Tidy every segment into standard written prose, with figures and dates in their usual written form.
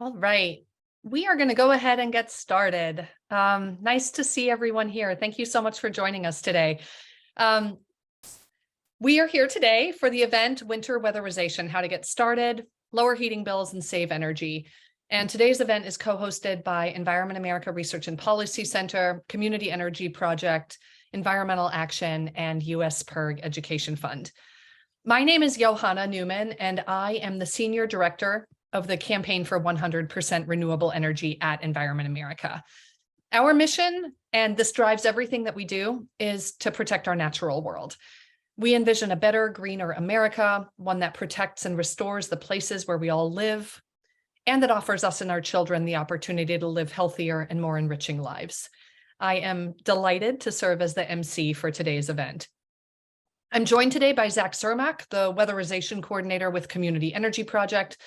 All right. We are going to go ahead and get started. Nice to see everyone here. Thank you so much for joining us today. Um, we are here today for the event Winter Weatherization, How to Get Started, Lower Heating Bills, and Save Energy. And today's event is co-hosted by Environment America Research and Policy Center, Community Energy Project, Environmental Action, and US PIRG Education Fund. My name is Johanna Newman, and I am the Senior Director of the Campaign for 100% Renewable Energy at Environment America. Our mission, and this drives everything that we do, is to protect our natural world. We envision a better, greener America, one that protects and restores the places where we all live, and that offers us and our children the opportunity to live healthier and more enriching lives. I am delighted to serve as the MC for today's event. I'm joined today by Zach Zermack, the Weatherization Coordinator with Community Energy Project,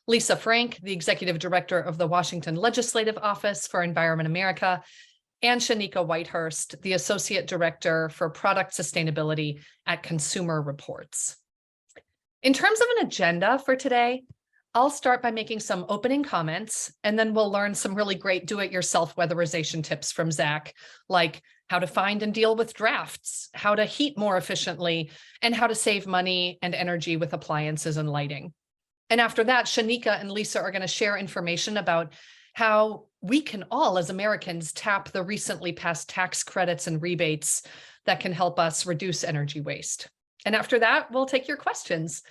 Lisa Frank, the Executive Director of the Washington Legislative Office for Environment America, and Shanika Whitehurst, the Associate Director for Product Sustainability at Consumer Reports. In terms of an agenda for today, I'll start by making some opening comments, and then we'll learn some really great do-it-yourself weatherization tips from Zach, like how to find and deal with drafts, how to heat more efficiently, and how to save money and energy with appliances and lighting. And after that, Shanika and Lisa are going to share information about how we can all, as Americans, tap the recently passed tax credits and rebates that can help us reduce energy waste. And after that, we'll take your questions.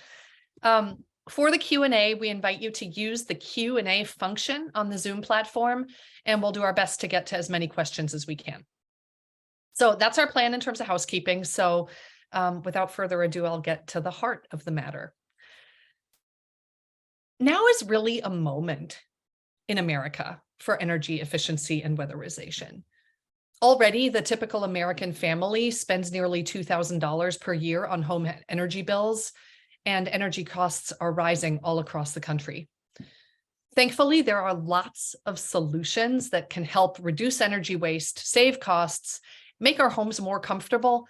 For the Q&A, we invite you to use the Q&A function on the Zoom platform, and we'll do our best to get to as many questions as we can. So that's our plan in terms of housekeeping. So without further ado, I'll get to the heart of the matter. Now is really a moment in America for energy efficiency and weatherization. Already, the typical American family spends nearly $2,000 per year on home energy bills, and energy costs are rising all across the country. Thankfully, there are lots of solutions that can help reduce energy waste, save costs, make our homes more comfortable,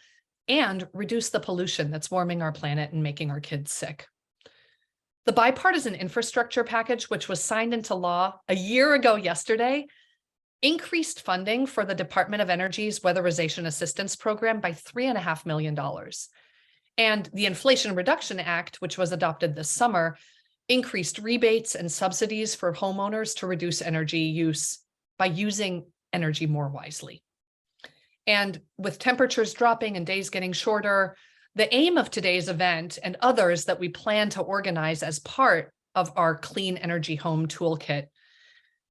and reduce the pollution that's warming our planet and making our kids sick. The bipartisan infrastructure package, which was signed into law a year ago yesterday, increased funding for the Department of Energy's Weatherization Assistance Program by $3.5 million. And the Inflation Reduction Act, which was adopted this summer, increased rebates and subsidies for homeowners to reduce energy use by using energy more wisely. And with temperatures dropping and days getting shorter, the aim of today's event and others that we plan to organize as part of our Clean Energy Home Toolkit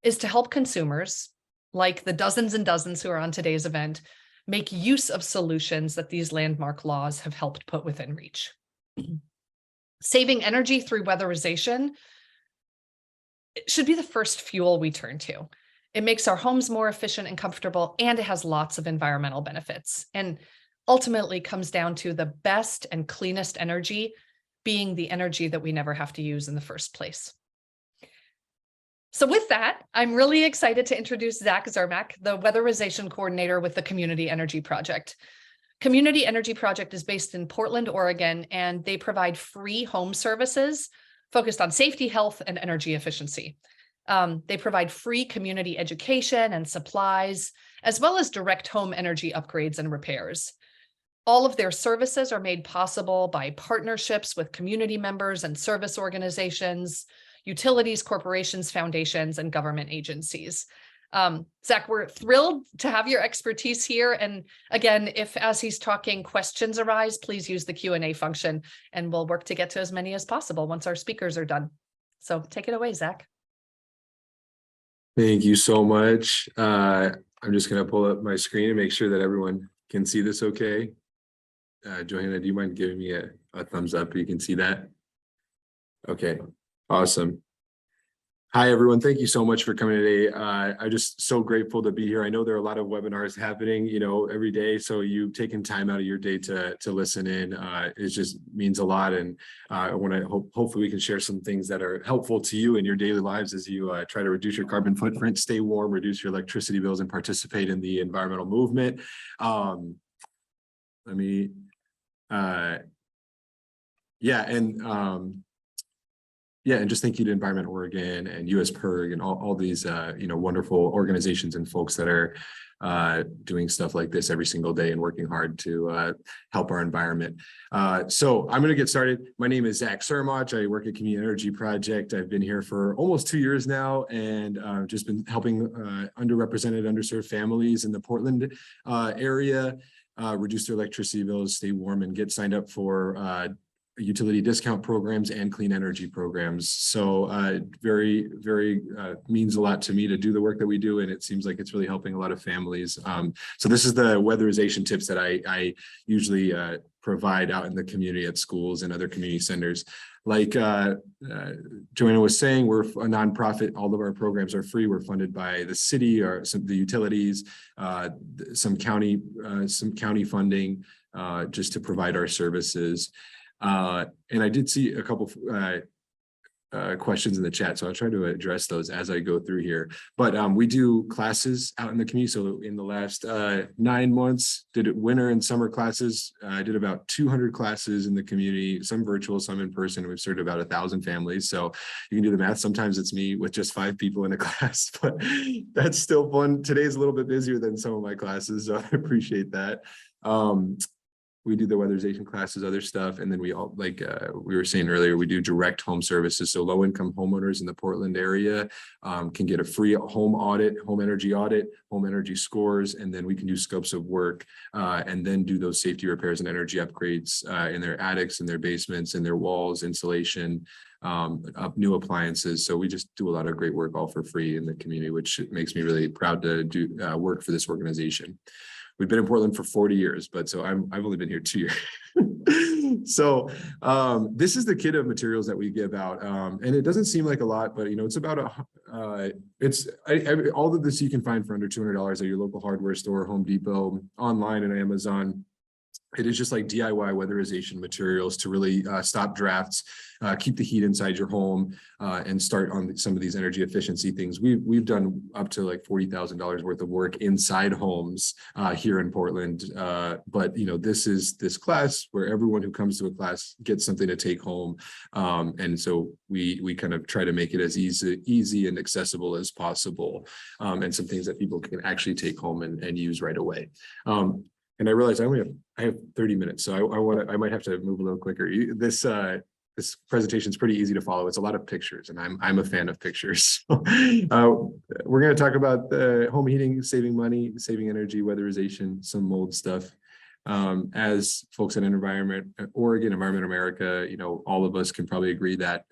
is to help consumers, like the dozens and dozens who are on today's event, make use of solutions that these landmark laws have helped put within reach. Saving energy through weatherization should be the first fuel we turn to. It makes our homes more efficient and comfortable, and it has lots of environmental benefits. And ultimately comes down to the best and cleanest energy being the energy that we never have to use in the first place. So with that, I'm really excited to introduce Zach Zermack, the Weatherization Coordinator with the Community Energy Project. Community Energy Project is based in Portland, Oregon, and they provide free home services focused on safety, health, and energy efficiency. They provide free community education and supplies, as well as direct home energy upgrades and repairs. All of their services are made possible by partnerships with community members and service organizations, utilities, corporations, foundations, and government agencies. Zach, we're thrilled to have your expertise here. And again, if as he's talking, questions arise, please use the Q&A function, and we'll work to get to as many as possible once our speakers are done. So take it away, Zach. Thank you so much. I'm just going to pull up my screen and make sure that everyone can see this okay. Johanna, do you mind giving me a thumbs up? You can see that. Okay, awesome. Hi, everyone. Thank you so much for coming today. I'm just so grateful to be here. I know there are a lot of webinars happening, every day. So you taking time out of your day to listen in, it just means a lot. And I want to hopefully we can share some things that are helpful to you in your daily lives as you try to reduce your carbon footprint, stay warm, reduce your electricity bills, and participate in the environmental movement. Yeah, and just thank you to Environment Oregon and USPIRG and all these wonderful organizations and folks that are doing stuff like this every single day and working hard to help our environment. So I'm going to get started. My name is Zach Surmach. I work at Community Energy Project. I've been here for almost 2 years now, and just been helping underrepresented, underserved families in the Portland area reduce their electricity bills, stay warm, and get signed up for utility discount programs and clean energy programs. So very, very means a lot to me to do the work that we do. And it seems like it's really helping a lot of families. So this is the weatherization tips that I usually provide out in the community at schools and other community centers. Like Joanna was saying, we're a nonprofit. All of our programs are free. We're funded by the city or the utilities, some county funding, just to provide our services. And I did see a couple questions in the chat, so I'll try to address those as I go through here. But we do classes out in the community. So in the last 9 months, did it winter and summer classes. I did about 200 classes in the community, some virtual, some in person. We've served about 1,000 families. So you can do the math. Sometimes it's me with just 5 people in a class, but that's still fun. Today's a little bit busier than some of my classes, so I appreciate that. We do the weatherization classes, other stuff. And then we all, like we were saying earlier, we do direct home services. So low income homeowners in the Portland area can get a free home audit, home energy scores, and then we can do scopes of work and then do those safety repairs and energy upgrades in their attics, in their basements, in their walls, insulation, up new appliances. So we just do a lot of great work all for free in the community, which makes me really proud to do work for this organization. We've been in Portland for 40 years, but so I've only been here 2 years. So this is the kit of materials that we give out. And it doesn't seem like a lot, but it's about all of this you can find for under $200 at your local hardware store, Home Depot, online and Amazon. It is just like DIY weatherization materials to really stop drafts, keep the heat inside your home, and start on some of these energy efficiency things. We've done up to like $40,000 worth of work inside homes here in Portland. But this is this class where everyone who comes to a class gets something to take home, and so we kind of try to make it as easy and accessible as possible, and some things that people can actually take home and use right away. And I realized I have 30 minutes, so I might have to move a little quicker. This presentation is pretty easy to follow. It's a lot of pictures, and I'm a fan of pictures. We're going to talk about home heating, saving money, saving energy, weatherization, some mold stuff. As folks at Environment Oregon, Environment America, all of us can probably agree that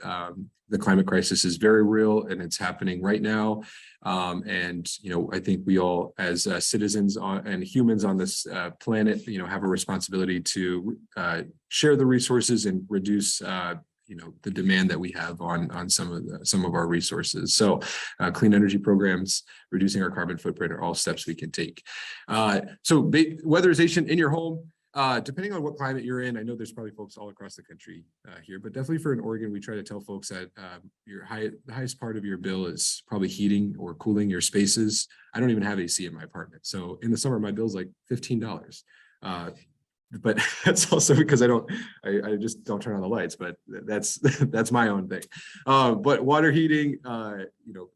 the climate crisis is very real and it's happening right now. And I think we all, as citizens and humans on this planet, have a responsibility to share the resources and reduce the demand that we have on some of our resources. So clean energy programs, reducing our carbon footprint are all steps we can take. So weatherization in your home, depending on what climate you're in. I know there's probably folks all across the country here, but definitely for in Oregon, we try to tell folks that the highest part of your bill is probably heating or cooling your spaces. I don't even have AC in my apartment. So in the summer, my bill's like $15. But that's also because I just don't turn on the lights, but that's my own thing. But water heating,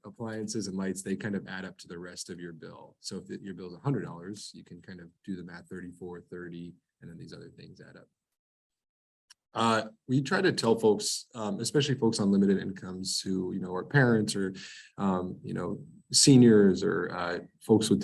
appliances and lights, they kind of add up to the rest of your bill. So if your bill is $100, you can kind of do the math, 34, 30, and then these other things add up. We try to tell folks, especially folks on limited incomes who, are parents or, seniors or folks with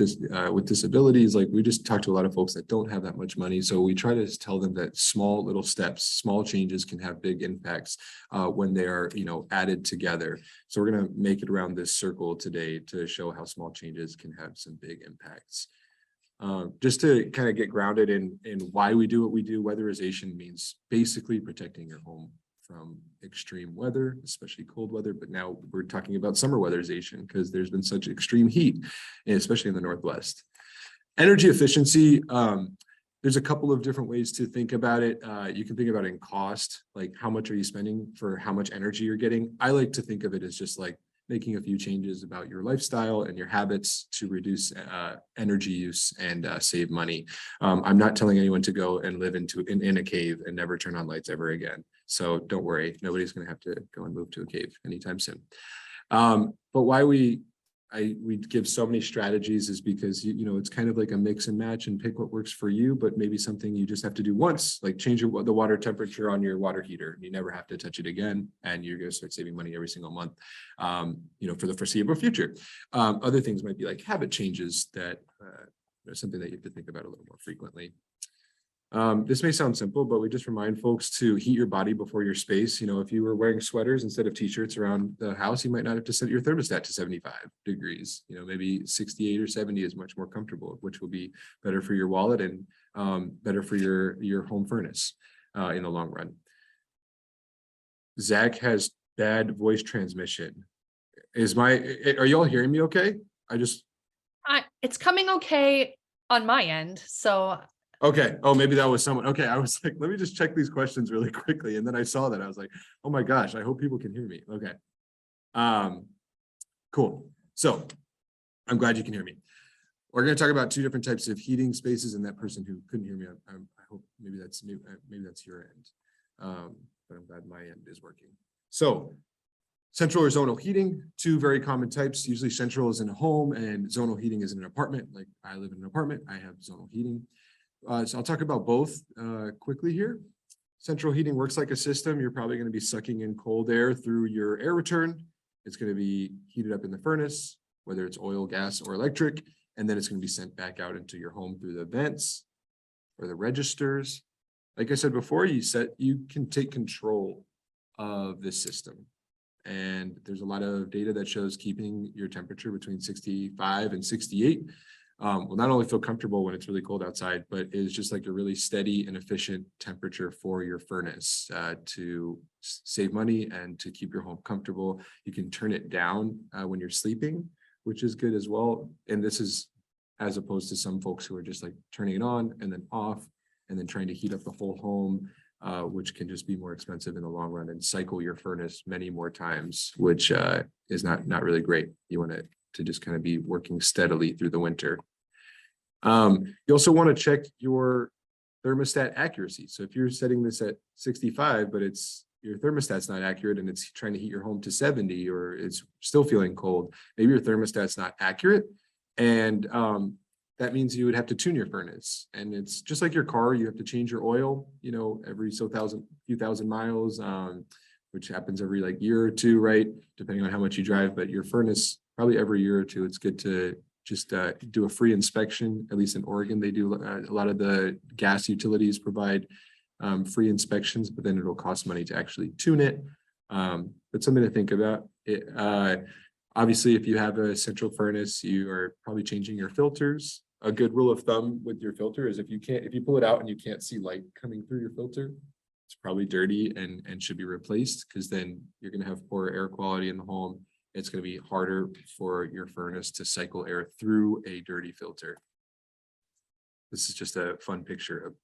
disabilities. Like we just talk to a lot of folks that don't have that much money. So we try to tell them that small little steps, small changes can have big impacts when they are, added together. So we're going to make it around this circle today to show how small changes can have some big impacts. Just to kind of get grounded in why we do what we do, weatherization means basically protecting your home from extreme weather, especially cold weather. But now we're talking about summer weatherization because there's been such extreme heat, especially in the Northwest. Energy efficiency, there's a couple of different ways to think about it. You can think about it in cost, like how much are you spending for how much energy you're getting. I like to think of it as just like making a few changes about your lifestyle and your habits to reduce energy use and save money. I'm not telling anyone to go and live in a cave and never turn on lights ever again. So don't worry, nobody's going to have to go and move to a cave anytime soon. But why we give so many strategies is because, you know, it's kind of like a mix and match and pick what works for you, but maybe something you just have to do once, like change the water temperature on your water heater. You never have to touch it again, and you're going to start saving money every single month, you know, for the foreseeable future. Other things might be like habit changes that are something that you have to think about a little more frequently. This may sound simple, but we just remind folks to heat your body before your space. You know, if you were wearing sweaters instead of t-shirts around the house, you might not have to set your thermostat to 75 degrees. You know, maybe 68 or 70 is much more comfortable, which will be better for your wallet and better for your home furnace in the long run. Zach has bad voice transmission. Are you all hearing me okay? It's coming okay on my end, so. Okay. Oh, maybe that was someone. Okay. I was like, let me just check these questions really quickly. And then I saw that. I was like, oh my gosh, I hope people can hear me. Okay. Cool. So I'm glad you can hear me. We're going to talk about two different types of heating spaces, and that person who couldn't hear me, I hope maybe that's your end. But I'm glad my end is working. So central or zonal heating, two very common types. Usually central is in a home and zonal heating is in an apartment. Like I live in an apartment, I have zonal heating. So I'll talk about both quickly here. Central heating works like a system. You're probably going to be sucking in cold air through your air return. It's going to be heated up in the furnace, whether it's oil, gas, or electric, and then it's going to be sent back out into your home through the vents or the registers. Like I said before, you can take control of this system. And there's a lot of data that shows keeping your temperature between 65 and 68 will not only feel comfortable when it's really cold outside, but is just like a really steady and efficient temperature for your furnace to save money and to keep your home comfortable. You can turn it down when you're sleeping, which is good as well. And this is as opposed to some folks who are just like turning it on and then off and then trying to heat up the whole home, which can just be more expensive in the long run and cycle your furnace many more times, which is not really great. You want it to just kind of be working steadily through the winter. You also want to check your thermostat accuracy. So if you're setting this at 65, but your thermostat's not accurate and it's trying to heat your home to 70 or it's still feeling cold, maybe your thermostat's not accurate. And that means you would have to tune your furnace. And it's just like your car, you have to change your oil, you know, every few thousand miles, which happens every like year or two, right? Depending on how much you drive, but your furnace, probably every year or two, it's good to just do a free inspection. At least in Oregon, they do a lot of the gas utilities provide free inspections, but then it'll cost money to actually tune it. But something to think about. Obviously, if you have a central furnace, you are probably changing your filters. A good rule of thumb with your filter is if you pull it out and you can't see light coming through your filter, it's probably dirty and should be replaced, because then you're going to have poor air quality in the home. It's going to be harder for your furnace to cycle air through a dirty filter. This is just a fun picture of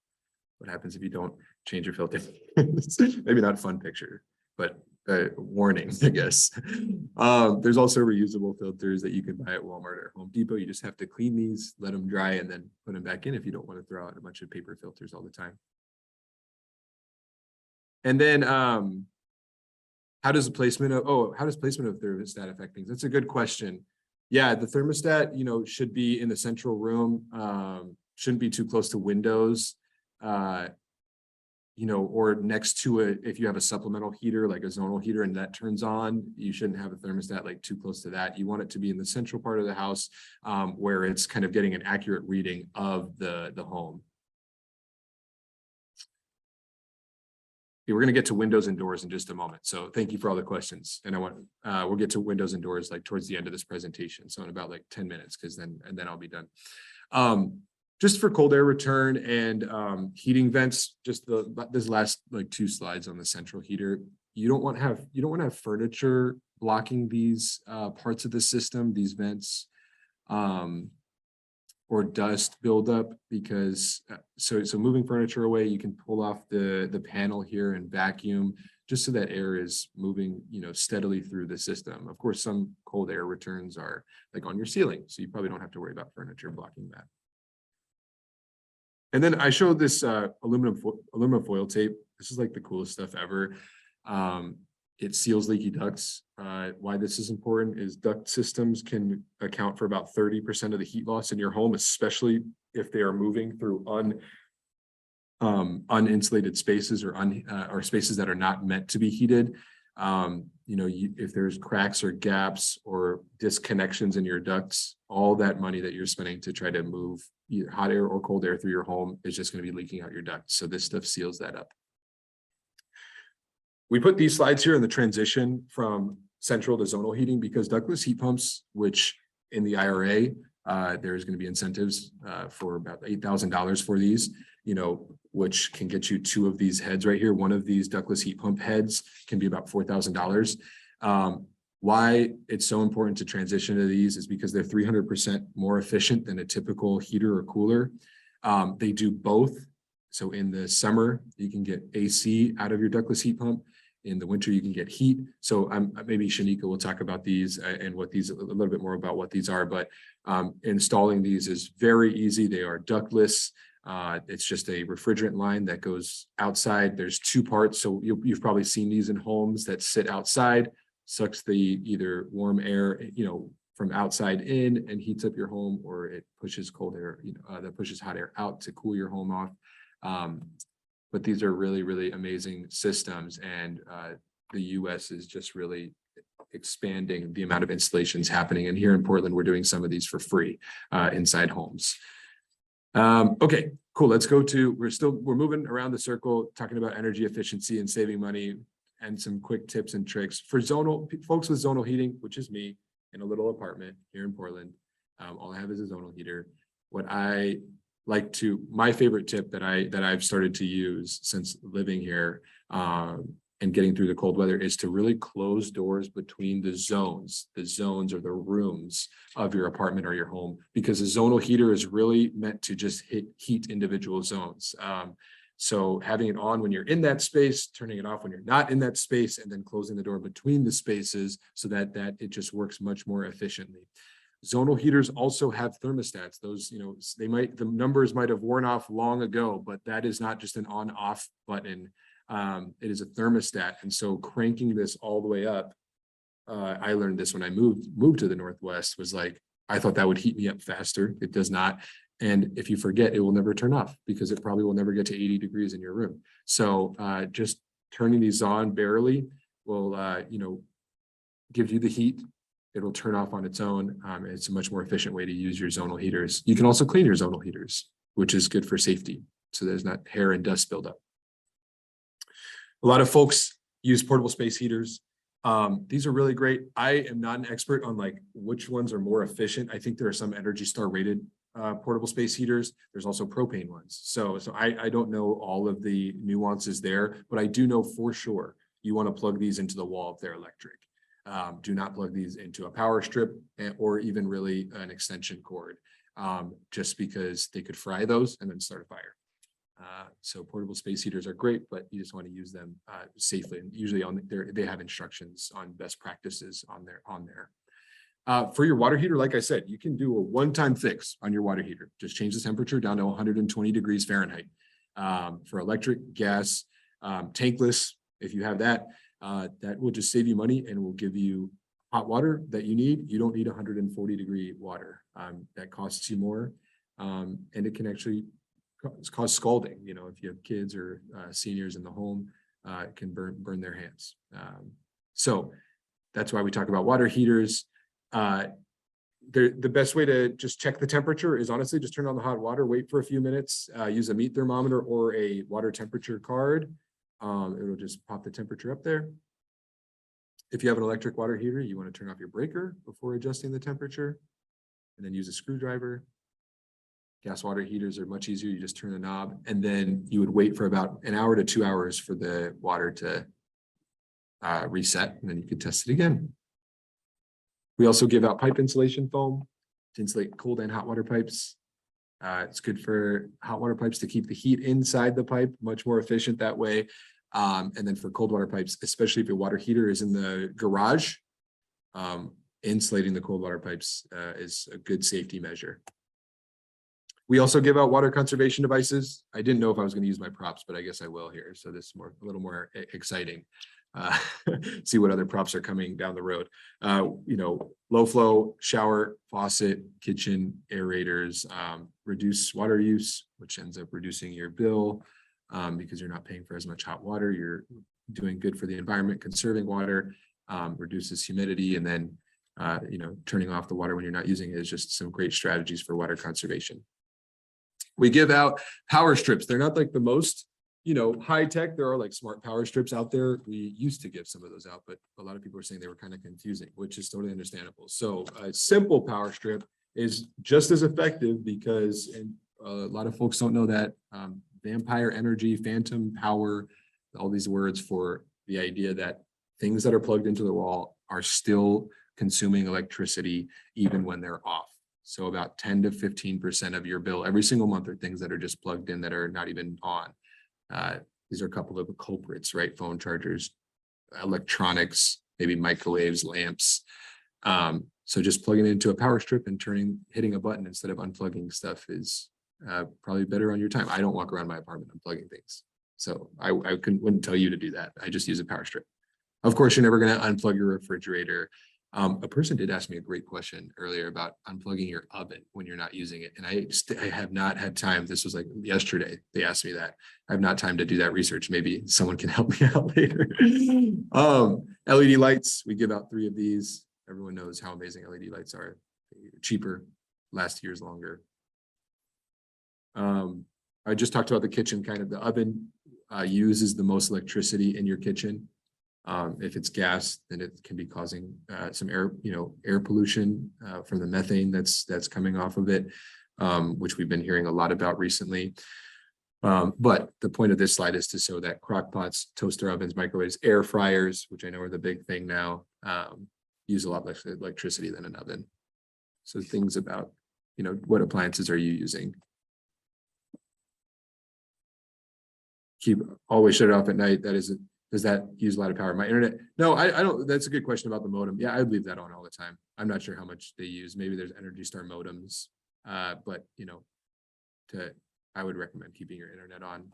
what happens if you don't change your filter. Maybe not a fun picture, but a warning, I guess. There's also reusable filters that you can buy at Walmart or Home Depot. You just have to clean these, let them dry, and then put them back in if you don't want to throw out a bunch of paper filters all the time. And then how does placement of thermostat affect things? That's a good question. Yeah, the thermostat, you know, should be in the central room, shouldn't be too close to windows, you know, or next to if you have a supplemental heater, like a zonal heater, and that turns on, you shouldn't have a thermostat like too close to that. You want it to be in the central part of the house where it's kind of getting an accurate reading of the home. We're going to get to windows and doors in just a moment. So thank you for all the questions. And we'll get to windows and doors like towards the end of this presentation. So in about like 10 minutes, then I'll be done. Just for cold air return and heating vents, just this last like 2 slides on the central heater. You don't want to have furniture blocking these parts of the system, these vents, or dust buildup, because so moving furniture away, you can pull off the panel here and vacuum just so that air is moving, you know, steadily through the system. Of course, some cold air returns are like on your ceiling, so you probably don't have to worry about furniture blocking that. And then I showed this aluminum foil tape. This is like the coolest stuff ever. It seals leaky ducts. Why this is important is duct systems can account for about 30% of the heat loss in your home, especially if they are moving through uninsulated spaces or spaces that are not meant to be heated. If there's cracks or gaps or disconnections in your ducts, all that money that you're spending to try to move either hot air or cold air through your home is just going to be leaking out your ducts. So this stuff seals that up. We put these slides here in the transition from central to zonal heating because ductless heat pumps, which in the IRA, there's going to be incentives for about $8,000 for these, which can get you 2 of these heads right here. One of these ductless heat pump heads can be about $4,000. Why it's so important to transition to these is because they're 300% more efficient than a typical heater or cooler. They do both. So in the summer, you can get AC out of your ductless heat pump. In the winter, you can get heat. So maybe Shanika will talk about these and what these, a little bit more about what these are, but installing these is very easy. They are ductless. It's just a refrigerant line that goes outside. There's 2 parts. So you've probably seen these in homes that sit outside, sucks the either warm air, from outside in and heats up your home, or it pushes cold air, that pushes hot air out to cool your home off. But these are really, really amazing systems, and the US is just really expanding the amount of installations happening. And here in Portland, we're doing some of these for free inside homes. Okay, cool. Let's go to, we're moving around the circle, talking about energy efficiency and saving money and some quick tips and tricks for folks with zonal heating, which is me in a little apartment here in Portland. All I have is a zonal heater. My favorite tip that I've started to use since living here and getting through the cold weather is to really close doors between the zones or the rooms of your apartment or your home, because a zonal heater is really meant to just heat individual zones. So having it on when you're in that space, turning it off when you're not in that space, and then closing the door between the spaces so that it just works much more efficiently. Zonal heaters also have thermostats. Those, the numbers might have worn off long ago, but that is not just an on-off button. It is a thermostat. And so cranking this all the way up, I learned this when I moved to the Northwest, was like, I thought that would heat me up faster. It does not. And if you forget, it will never turn off because it probably will never get to 80 degrees in your room. So just turning these on barely will, give you the heat. It'll turn off on its own. It's a much more efficient way to use your zonal heaters. You can also clean your zonal heaters, which is good for safety, so there's not hair and dust buildup. A lot of folks use portable space heaters. These are really great. I am not an expert on which ones are more efficient. I think there are some Energy Star rated portable space heaters. There's also propane ones. So I don't know all of the nuances there, but I do know for sure you want to plug these into the wall if they're electric. Do not plug these into a power strip or even really an extension cord, just because they could fry those and then start a fire. So portable space heaters are great, but you just want to use them safely. And usually they have instructions on best practices on there. For your water heater, like I said, you can do a one-time fix on your water heater. Just change the temperature down to 120 degrees Fahrenheit. For electric, gas, tankless, if you have that, that will just save you money and will give you hot water that you need. You don't need 140 degree water. That costs you more. And it can actually cause scalding. If you have kids or seniors in the home, it can burn their hands. So that's why we talk about water heaters. The best way to just check the temperature is honestly just turn on the hot water, wait for a few minutes, use a meat thermometer or a water temperature card. It'll just pop the temperature up there. If you have an electric water heater, you want to turn off your breaker before adjusting the temperature, and then use a screwdriver. Gas water heaters are much easier. You just turn the knob, and then you would wait for about an hour to 2 hours for the water to reset, and then you could test it again. We also give out pipe insulation foam to insulate cold and hot water pipes. It's good for hot water pipes to keep the heat inside the pipe, much more efficient that way. And then for cold water pipes, especially if your water heater is in the garage, insulating the cold water pipes is a good safety measure. We also give out water conservation devices. I didn't know if I was going to use my props, but I guess I will here. So this is a little more exciting. See what other props are coming down the road. Low flow shower, faucet, kitchen aerators, reduce water use, which ends up reducing your bill because you're not paying for as much hot water. You're doing good for the environment, conserving water, reduces humidity, and then turning off the water when you're not using it is just some great strategies for water conservation. We give out power strips. They're not like the most, high tech. There are like smart power strips out there. We used to give some of those out, but a lot of people are saying they were kind of confusing, which is totally understandable. So a simple power strip is just as effective because, and a lot of folks don't know that, vampire energy, phantom power, all these words for the idea that things that are plugged into the wall are still consuming electricity even when they're off. So about 10 to 15% of your bill every single month are things that are just plugged in that are not even on. These are a couple of the culprits, right? Phone chargers, electronics, maybe microwaves, lamps. So just plugging it into a power strip and hitting a button instead of unplugging stuff is probably better on your time. I don't walk around my apartment unplugging things. So I wouldn't tell you to do that. I just use a power strip. Of course, you're never going to unplug your refrigerator. A person did ask me a great question earlier about unplugging your oven when you're not using it. And I have not had time. This was like yesterday. They asked me that. I have not time to do that research. Maybe someone can help me out later. LED lights. We give out 3 of these. Everyone knows how amazing LED lights are. Cheaper, last years longer. I just talked about the kitchen, kind of the oven uses the most electricity in your kitchen. If it's gas, then it can be causing some air pollution from the methane that's coming off of it, which we've been hearing a lot about recently. But the point of this slide is to show that crock pots, toaster ovens, microwaves, air fryers, which I know are the big thing now, use a lot less electricity than an oven. So things about, what appliances are you using? Always shut it off at night. Does that use a lot of power? My internet? No, I don't. That's a good question about the modem. Yeah, I would leave that on all the time. I'm not sure how much they use. Maybe there's Energy Star modems, but I would recommend keeping your internet on.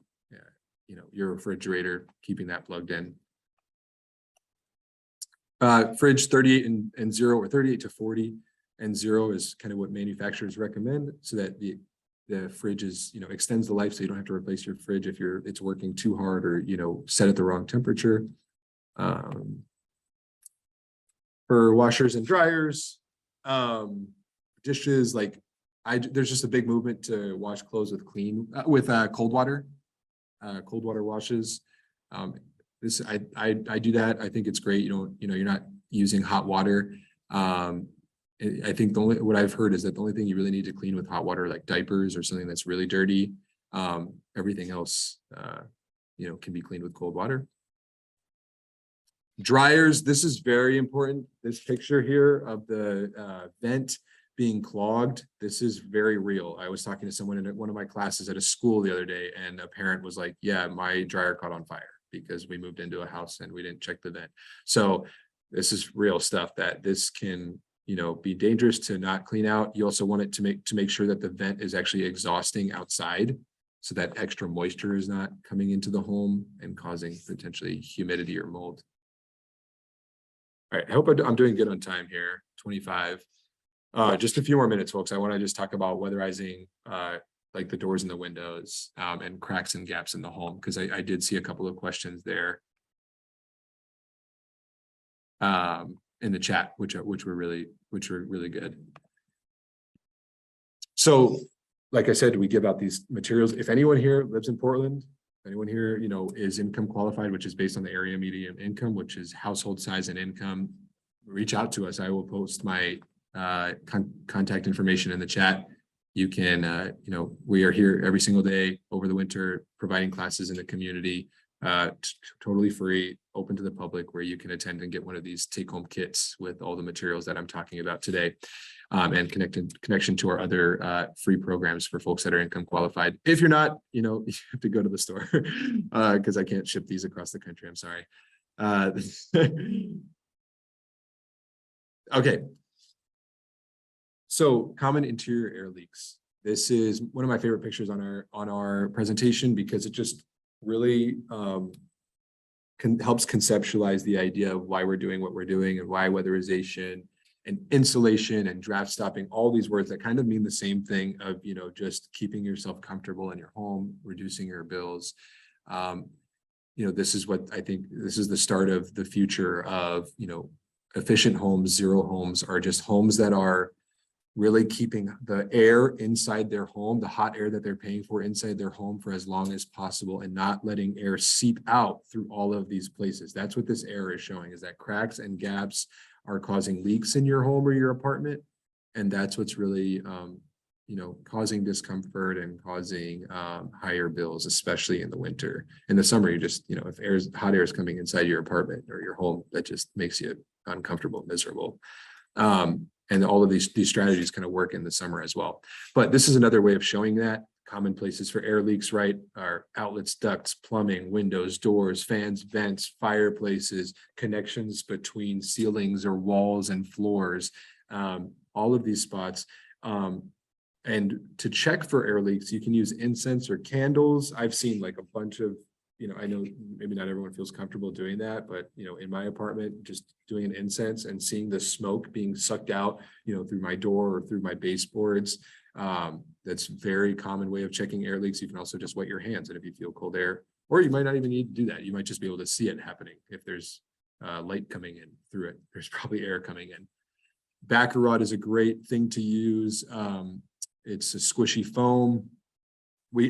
Your refrigerator, keeping that plugged in. Fridge 38 and 0, or 38 to 40 and 0 is kind of what manufacturers recommend, so that the fridge is, extends the life, so you don't have to replace your fridge if it's working too hard or, set at the wrong temperature. For washers and dryers, dishes, there's just a big movement to wash clothes with cold water washes. I do that. I think it's great. You're not using hot water. I think what I've heard is that the only thing you really need to clean with hot water, like diapers or something that's really dirty. Everything else, can be cleaned with cold water. Dryers, this is very important. This picture here of the vent being clogged, this is very real. I was talking to someone in one of my classes at a school the other day, and a parent was like, yeah, my dryer caught on fire because we moved into a house and we didn't check the vent. So this is real stuff that this can be dangerous to not clean out. You also want it to make sure that the vent is actually exhausting outside, so that extra moisture is not coming into the home and causing potentially humidity or mold. All right, I hope I'm doing good on time here. 25. Just a few more minutes, folks. I want to just talk about weatherizing like the doors and the windows and cracks and gaps in the home, because I did see a couple of questions there in the chat, which were really good. So, like I said, we give out these materials. If anyone here lives in Portland, if anyone here, is income qualified, which is based on the area median income, which is household size and income, reach out to us. I will post my contact information in the chat. You can, we are here every single day over the winter, providing classes in the community, totally free, open to the public, where you can attend and get one of these take-home kits with all the materials that I'm talking about today, and connection to our other free programs for folks that are income qualified. If you're not, you have to go to the store because I can't ship these across the country. I'm sorry. Okay. So common interior air leaks. This is one of my favorite pictures on our presentation because it just really helps conceptualize the idea of why we're doing what we're doing and why weatherization and insulation and draft stopping, all these words that kind of mean the same thing of, just keeping yourself comfortable in your home, reducing your bills. This is what I think, this is the start of the future of, efficient homes. Zero homes are just homes that are really keeping the air inside their home, the hot air that they're paying for inside their home for as long as possible, and not letting air seep out through all of these places. That's what this error is showing, is that cracks and gaps are causing leaks in your home or your apartment. And that's what's really, causing discomfort and causing higher bills, especially in the winter. In the summer, you just, if hot air is coming inside your apartment or your home, that just makes you uncomfortable, miserable. And all of these strategies kind of work in the summer as well. But this is another way of showing that. Common places for air leaks, right, are outlets, ducts, plumbing, windows, doors, fans, vents, fireplaces, connections between ceilings or walls and floors, all of these spots. And to check for air leaks, you can use incense or candles. I've seen like a bunch of, I know maybe not everyone feels comfortable doing that, but, in my apartment, just doing an incense and seeing the smoke being sucked out, through my door or through my baseboards. That's a very common way of checking air leaks. You can also just wet your hands, and if you feel cold air, or you might not even need to do that. You might just be able to see it happening. If there's light coming in through it, there's probably air coming in. Backer rod is a great thing to use. It's a squishy foam.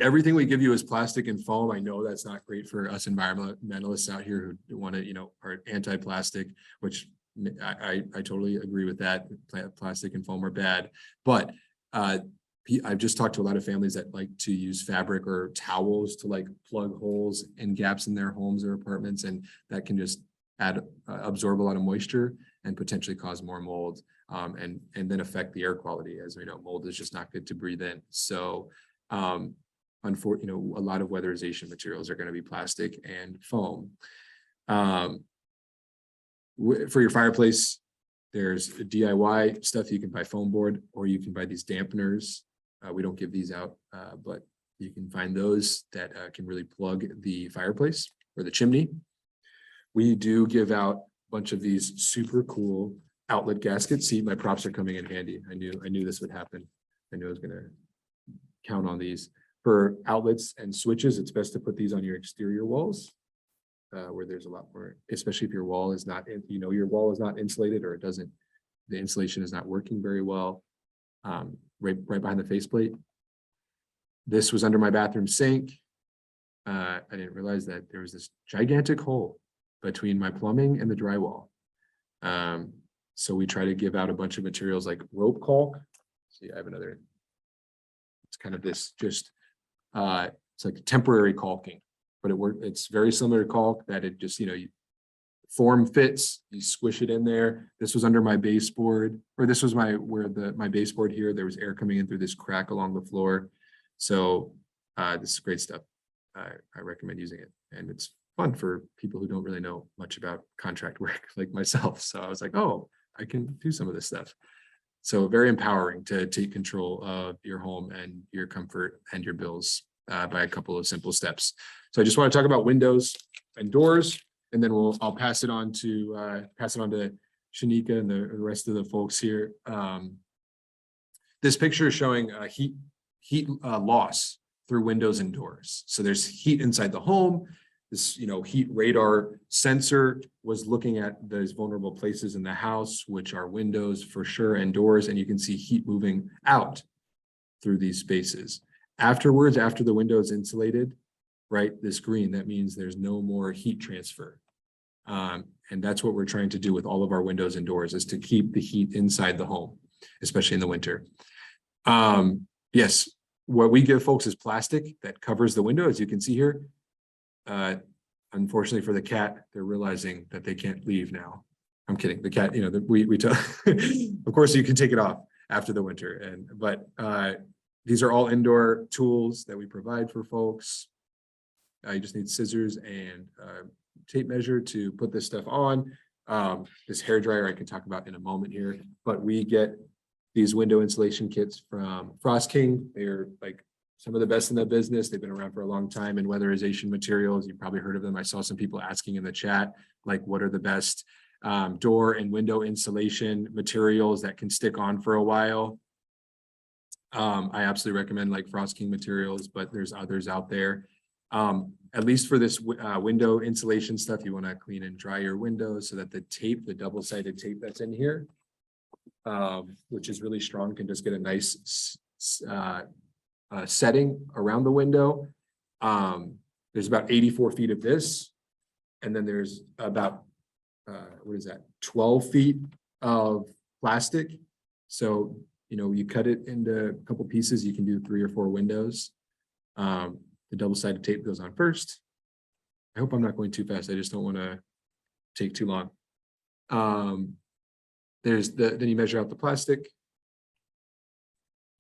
Everything we give you is plastic and foam. I know that's not great for us environmentalists out here who want to, are anti-plastic, which I totally agree with that. Plastic and foam are bad, but I've just talked to a lot of families that like to use fabric or towels to like plug holes and gaps in their homes or apartments, and that can just absorb a lot of moisture and potentially cause more mold, and then affect the air quality. As we know, mold is just not good to breathe in. So unfortunately, a lot of weatherization materials are going to be plastic and foam. For your fireplace, there's DIY stuff. You can buy foam board, or you can buy these dampeners. We don't give these out, but you can find those that can really plug the fireplace or the chimney. We do give out a bunch of these super cool outlet gaskets. See, my props are coming in handy. I knew this would happen. I knew I was going to count on these. For outlets and switches, it's best to put these on your exterior walls, where there's a lot more, especially if your wall is not, your wall is not insulated, or the insulation is not working very well. Right behind the faceplate. This was under my bathroom sink. I didn't realize that there was this gigantic hole between my plumbing and the drywall. So we try to give out a bunch of materials like rope caulk. See, I have another. It's kind of this just, it's like temporary caulking, but it's very similar to caulk, that it just, form fits, you squish it in there. This was under my baseboard, or this was my baseboard here. There was air coming in through this crack along the floor. So this is great stuff. I recommend using it, and it's fun for people who don't really know much about contract work like myself. So I was like, oh, I can do some of this stuff. So very empowering to take control of your home and your comfort and your bills by a couple of simple steps. So I just want to talk about windows and doors, and then I'll pass it on to Shanika and the rest of the folks here. This picture is showing heat loss through windows and doors. So there's heat inside the home. This, heat radar sensor was looking at those vulnerable places in the house, which are windows for sure and doors, and you can see heat moving out through these spaces. Afterwards, after the window is insulated, right, this green, that means there's no more heat transfer. And that's what we're trying to do with all of our windows and doors, is to keep the heat inside the home, especially in the winter. Yes, what we give folks is plastic that covers the window, as you can see here. Unfortunately for the cat, they're realizing that they can't leave now. I'm kidding. The cat, we tell, of course you can take it off after the winter, but these are all indoor tools that we provide for folks. You just need scissors and tape measure to put this stuff on. This hair dryer I can talk about in a moment here, but we get these window insulation kits from Frost King. They're like some of the best in the business. They've been around for a long time in weatherization materials. You've probably heard of them. I saw some people asking in the chat, like, what are the best door and window insulation materials that can stick on for a while? I absolutely recommend like Frost King materials, but there's others out there. At least for this window insulation stuff, you want to clean and dry your windows so that the tape, the double-sided tape that's in here, which is really strong, can just get a nice setting around the window. There's about 84 feet of this, and then there's about what is that, 12 feet of plastic. So, you know, you cut it into a couple pieces, you can do 3 or 4 windows. The double-sided tape goes on first. I hope I'm not going too fast. I just don't want to take too long. Then you measure out the plastic.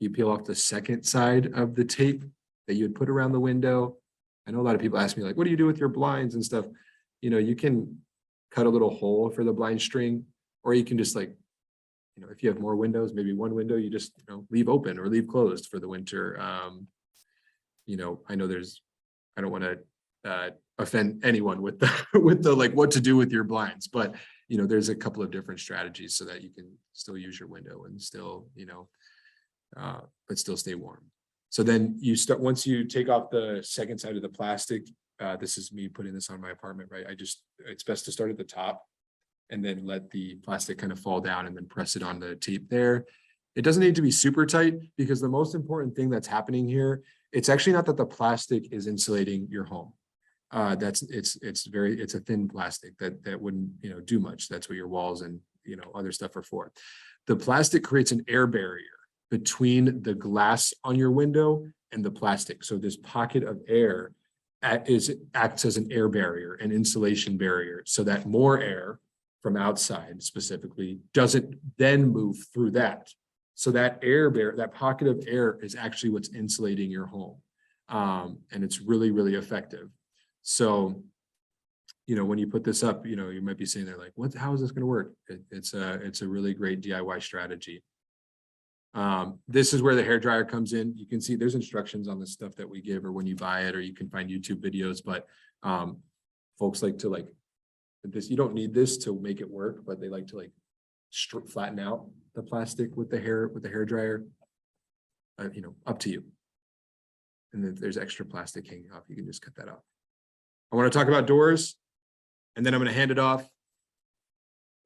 You peel off the second side of the tape that you would put around the window. I know a lot of people ask me, like, what do you do with your blinds and stuff? You know, you can cut a little hole for the blind string, or you can just, like, you know, if you have more windows, maybe one window you just, you know, leave open or leave closed for the winter. You know, I know I don't want to offend anyone with the like what to do with your blinds, but you know, there's a couple of different strategies so that you can still use your window and still, you know, but still stay warm. So then you start, once you take off the second side of the plastic, this is me putting this on my apartment, right? It's best to start at the top and then let the plastic kind of fall down and then press it on the tape there. It doesn't need to be super tight, because the most important thing that's happening here, it's actually not that the plastic is insulating your home. It's a thin plastic that wouldn't, you know, do much. That's what your walls and, you know, other stuff are for. The plastic creates an air barrier between the glass on your window and the plastic. So this pocket of air acts as an air barrier, an insulation barrier, so that more air from outside specifically doesn't then move through that. So that air barrier, that pocket of air, is actually what's insulating your home. And it's really, really effective. So, you know, when you put this up, you know, you might be sitting there like, how is this going to work? It's a really great DIY strategy. This is where the hairdryer comes in. You can see there's instructions on the stuff that we give, or when you buy it, or you can find YouTube videos, but folks like to like this. You don't need this to make it work, but they like to like flatten out the plastic with the hair dryer. You know, up to you. And then there's extra plastic hanging off. You can just cut that off. I want to talk about doors, and then I'm going to hand it off.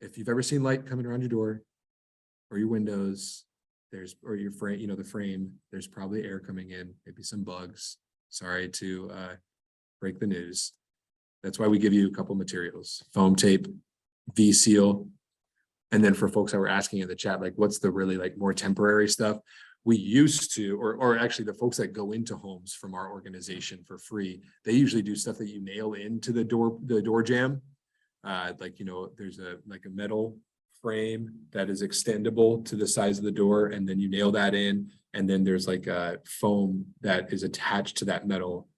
If you've ever seen light coming around your door or your windows, or your frame, you know, the frame, there's probably air coming in, maybe some bugs. Sorry to break the news. That's why we give you a couple materials: foam tape, V-seal. And then for folks that were asking in the chat, like, what's the really like more temporary stuff? We used to, or actually the folks that go into homes from our organization for free, they usually do stuff that you nail into the door jamb. Like, you know, there's a metal frame that is extendable to the size of the door, and then you nail that in, and then there's like a foam that is attached to that metal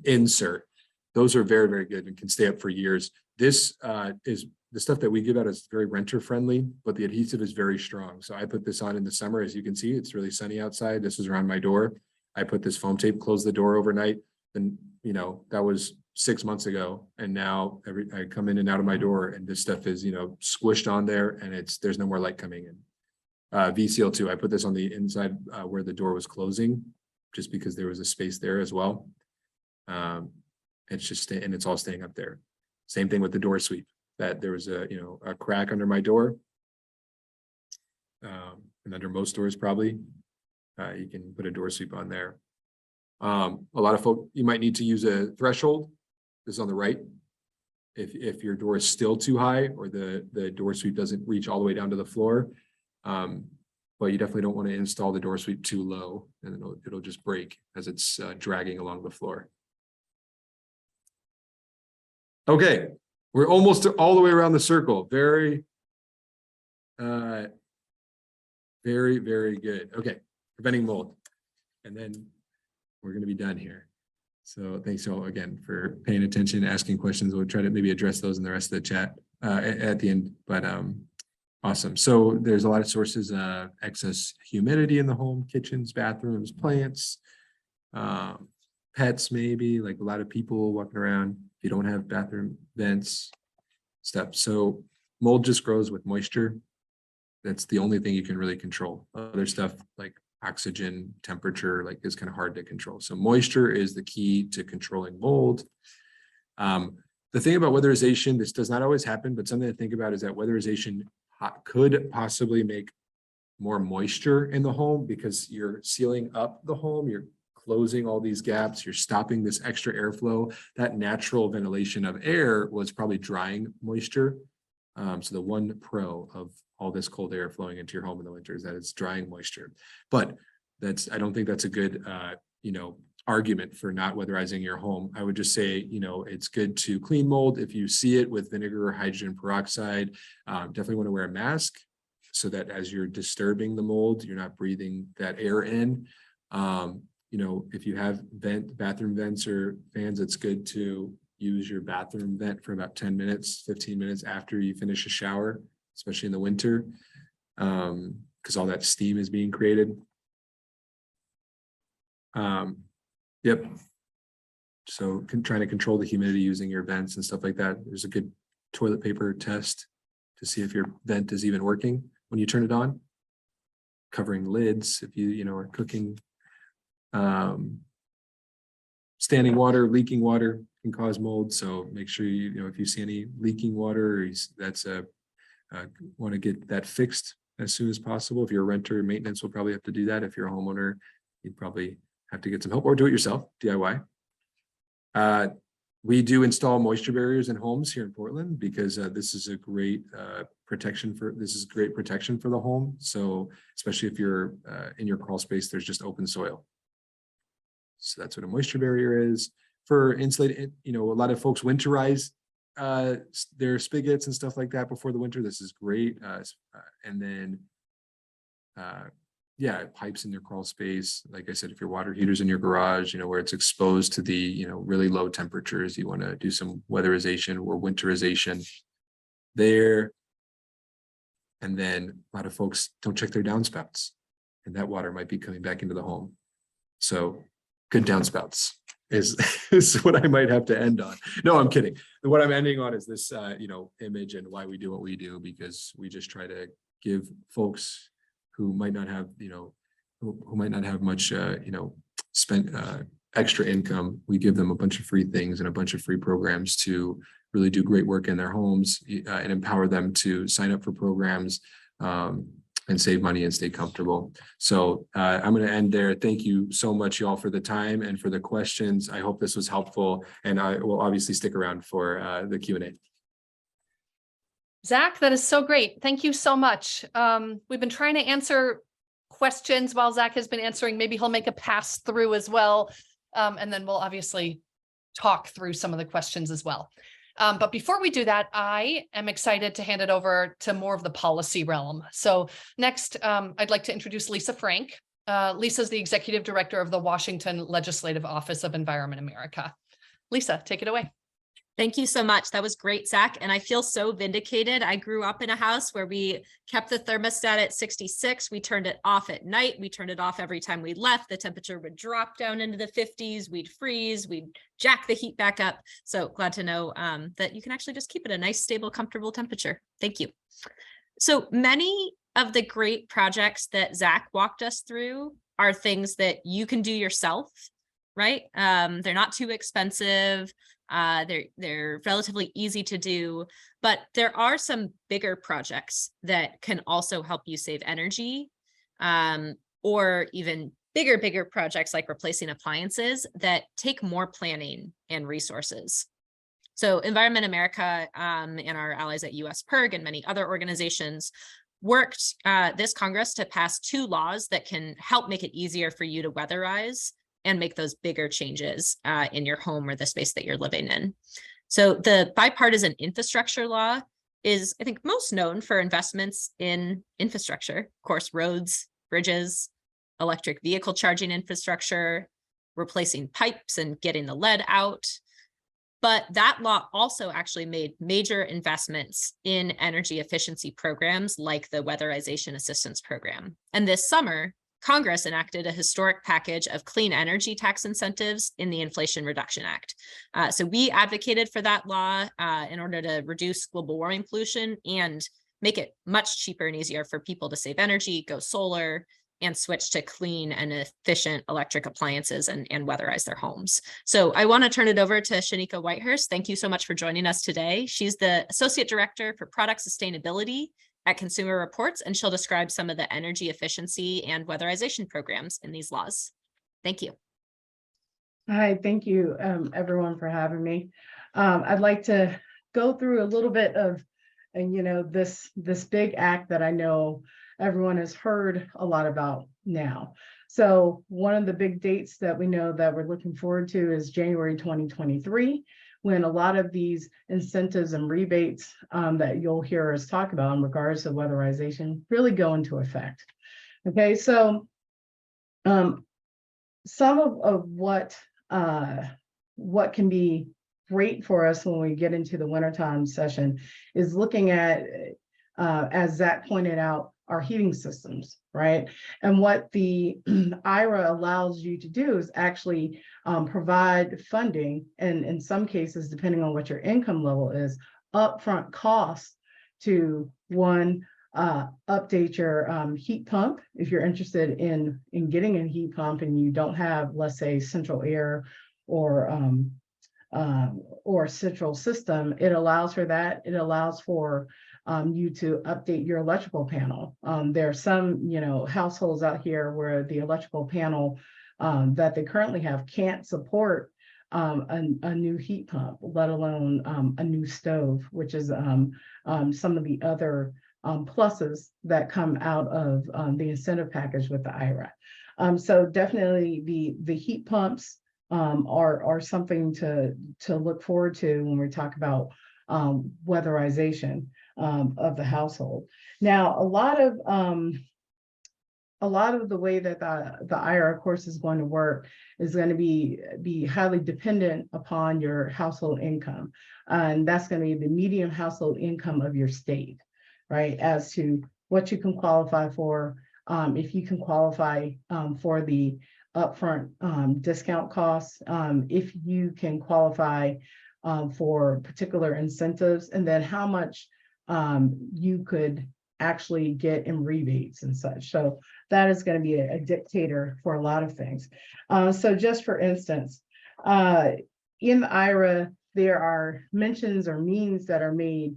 insert. Those are very, very good and can stay up for years. This is the stuff that we give out is very renter friendly, but the adhesive is very strong. So I put this on in the summer. As you can see, it's really sunny outside. This is around my door. I put this foam tape, close the door overnight. And, you know, that was 6 months ago. And now I come in and out of my door, and this stuff is, you know, squished on there, and there's no more light coming in. V-seal too. I put this on the inside where the door was closing, just because there was a space there as well. It's just, and it's all staying up there. Same thing with the door sweep, that there was a crack under my door. And under most doors, probably, you can put a door sweep on there. A lot of folk, you might need to use a threshold. This is on the right. If your door is still too high, or the door sweep doesn't reach all the way down to the floor. But you definitely don't want to install the door sweep too low, and it'll just break as it's dragging along the floor. Okay, we're almost all the way around the circle. Very, very, very good. Okay, preventing mold. And then we're going to be done here. So thanks all again for paying attention, asking questions. We'll try to maybe address those in the rest of the chat at the end. But Awesome. So there's a lot of sources of excess humidity in the home, kitchens, bathrooms, plants, pets, maybe, like a lot of people walking around. If you don't have bathroom vents, stuff. So mold just grows with moisture. That's the only thing you can really control. Other stuff like oxygen, temperature, like is kind of hard to control. So moisture is the key to controlling mold. The thing about weatherization, this does not always happen, but something to think about is that weatherization could possibly make more moisture in the home because you're sealing up the home, you're closing all these gaps, you're stopping this extra airflow. That natural ventilation of air was probably drying moisture. So the one pro of all this cold air flowing into your home in the winter is that it's drying moisture. But I don't think that's a good, argument for not weatherizing your home. I would just say, it's good to clean mold. If you see it with vinegar or hydrogen peroxide, definitely want to wear a mask so that as you're disturbing the mold, you're not breathing that air in. If you have bathroom vents or fans, it's good to use your bathroom vent for about 10 minutes, 15 minutes after you finish a shower, especially in the winter, because all that steam is being created. Yep. So trying to control the humidity using your vents and stuff like that. There's a good toilet paper test to see if your vent is even working when you turn it on. Covering lids if you are cooking. Standing water, leaking water can cause mold. So make sure if you see any leaking water, that's want to get that fixed as soon as possible. If you're a renter, maintenance will probably have to do that. If you're a homeowner, you'd probably have to get some help or do it yourself, DIY. We do install moisture barriers in homes here in Portland because this is a great protection for the home. So especially if you're in your crawl space, there's just open soil. So that's what a moisture barrier is. For insulated, a lot of folks winterize their spigots and stuff like that before the winter. This is great. And then pipes in your crawl space. Like I said, if your water heater's in your garage, where it's exposed to the, really low temperatures, you want to do some weatherization or winterization there. And then a lot of folks don't check their downspouts, and that water might be coming back into the home. So good downspouts is what I might have to end on. No, I'm kidding. What I'm ending on is this, image and why we do what we do, because we just try to give folks who might not have, who might not have much, spent extra income. We give them a bunch of free things and a bunch of free programs to really do great work in their homes and empower them to sign up for programs and save money and stay comfortable. So I'm going to end there. Thank you so much, y'all, for the time and for the questions. I hope this was helpful, and I will obviously stick around for the Q&A. Zach, that is so great. Thank you so much. We've been trying to answer questions while Zach has been answering. Maybe he'll make a pass through as well. And then we'll obviously talk through some of the questions as well. But before we do that, I am excited to hand it over to more of the policy realm. So next, I'd like to introduce Lisa Frank. Lisa is the Executive Director of the Washington Legislative Office of Environment America. Lisa, take it away. Thank you so much. That was great, Zach. And I feel so vindicated. I grew up in a house where we kept the thermostat at 66. We turned it off at night. We turned it off every time we left. The temperature would drop down into the 50s. We'd freeze. We'd jack the heat back up. So glad to know that you can actually just keep it a nice, stable, comfortable temperature. Thank you. So many of the great projects that Zach walked us through are things that you can do yourself, right? They're not too expensive. They're relatively easy to do, but there are some bigger projects that can also help you save energy, or even bigger projects like replacing appliances that take more planning and resources. So Environment America and our allies at US PIRG and many other organizations worked this Congress to pass 2 laws that can help make it easier for you to weatherize and make those bigger changes in your home or the space that you're living in. So the bipartisan infrastructure law is, I think, most known for investments in infrastructure, of course, roads, bridges, electric vehicle charging infrastructure, replacing pipes and getting the lead out. But that law also actually made major investments in energy efficiency programs like the Weatherization Assistance Program. And this summer, Congress enacted a historic package of clean energy tax incentives in the Inflation Reduction Act. So we advocated for that law in order to reduce global warming pollution and make it much cheaper and easier for people to save energy, go solar, and switch to clean and efficient electric appliances and weatherize their homes. So I want to turn it over to Shanika Whitehurst. Thank you so much for joining us today. She's the Associate Director for Product Sustainability at Consumer Reports, and she'll describe some of the energy efficiency and weatherization programs in these laws. Thank you. Hi, thank you everyone for having me. I'd like to go through a little bit of, this big act that I know everyone has heard a lot about now. So one of the big dates that we know that we're looking forward to is January 2023, when a lot of these incentives and rebates that you'll hear us talk about in regards to weatherization really go into effect. Okay, so some of what can be great for us when we get into the wintertime session is looking at, as Zach pointed out, our heating systems, right? And what the IRA allows you to do is actually provide funding, and in some cases, depending on what your income level is, upfront costs to update your heat pump if you're interested in getting a heat pump and you don't have, let's say, central air or central system. It allows for that. It allows for you to update your electrical panel. There are some, households out here where the electrical panel that they currently have can't support a new heat pump, let alone a new stove, which is some of the other pluses that come out of the incentive package with the IRA. So definitely the heat pumps are something to look forward to when we talk about weatherization of the household. Now, a lot of the way that the IRA, of course, is going to work is going to be highly dependent upon your household income, and that's going to be the median household income of your state, right? As to what you can qualify for, if you can qualify for the upfront discount costs, if you can qualify for particular incentives, and then how much you could actually get in rebates and such. So that is going to be a dictator for a lot of things. So just for instance, in the IRA, there are mentions or means that are made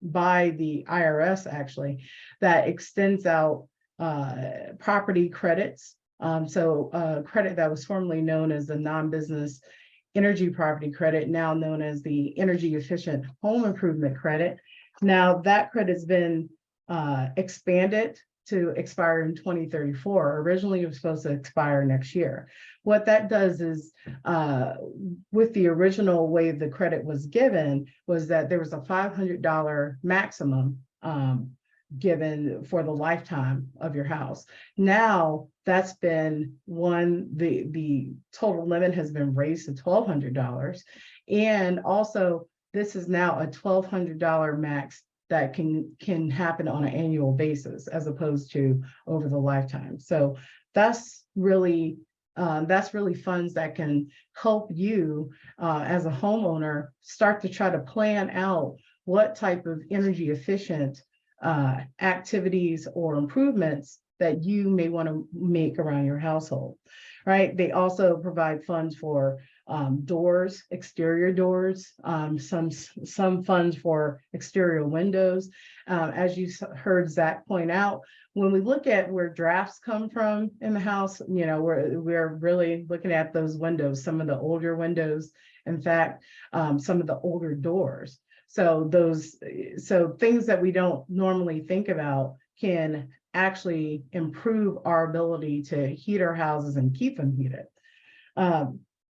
by the IRS actually that extends out property credits. So credit that was formerly known as the non-business energy property credit, now known as the energy efficient home improvement credit. Now that credit's been expanded to expire in 2034. Originally, it was supposed to expire next year. What that does is, with the original way the credit was given, was that there was a $500 maximum given for the lifetime of your house. Now that's been the total limit has been raised to $1,200. And also this is now a $1,200 max that can happen on an annual basis as opposed to over the lifetime. So that's really funds that can help you as a homeowner start to try to plan out what type of energy efficient activities or improvements that you may want to make around your household, right? They also provide funds for doors, exterior doors, some funds for exterior windows. As you heard Zach point out, when we look at where drafts come from in the house, we're really looking at those windows, some of the older windows, in fact, some of the older doors. So things that we don't normally think about can actually improve our ability to heat our houses and keep them heated.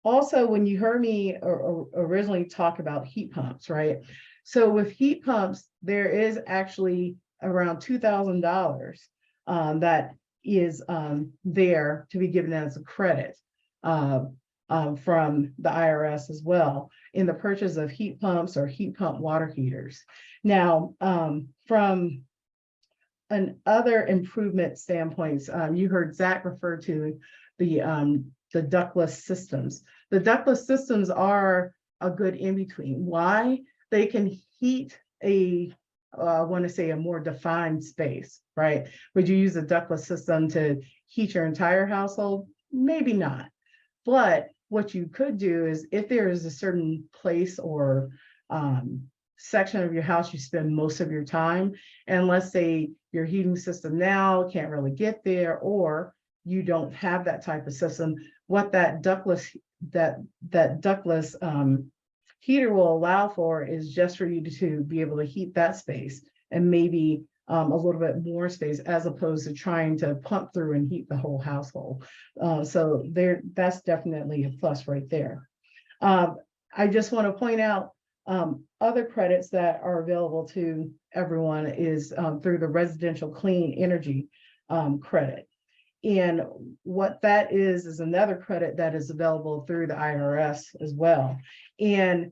Also, when you heard me originally talk about heat pumps, right? So with heat pumps, there is actually around $2,000 that is there to be given as a credit from the IRS as well in the purchase of heat pumps or heat pump water heaters. Now, from an other improvement standpoints, you heard Zach refer to the ductless systems. The ductless systems are a good in-between. Why? They can heat I want to say a more defined space, right? Would you use a ductless system to heat your entire household? Maybe not. But what you could do is if there is a certain place or section of your house you spend most of your time, and let's say your heating system now can't really get there, or you don't have that type of system, what that ductless heater will allow for is just for you to be able to heat that space and maybe a little bit more space, as opposed to trying to pump through and heat the whole household. So that's definitely a plus right there. I just want to point out other credits that are available to everyone is through the residential clean energy credit. And what that is another credit that is available through the IRS as well. And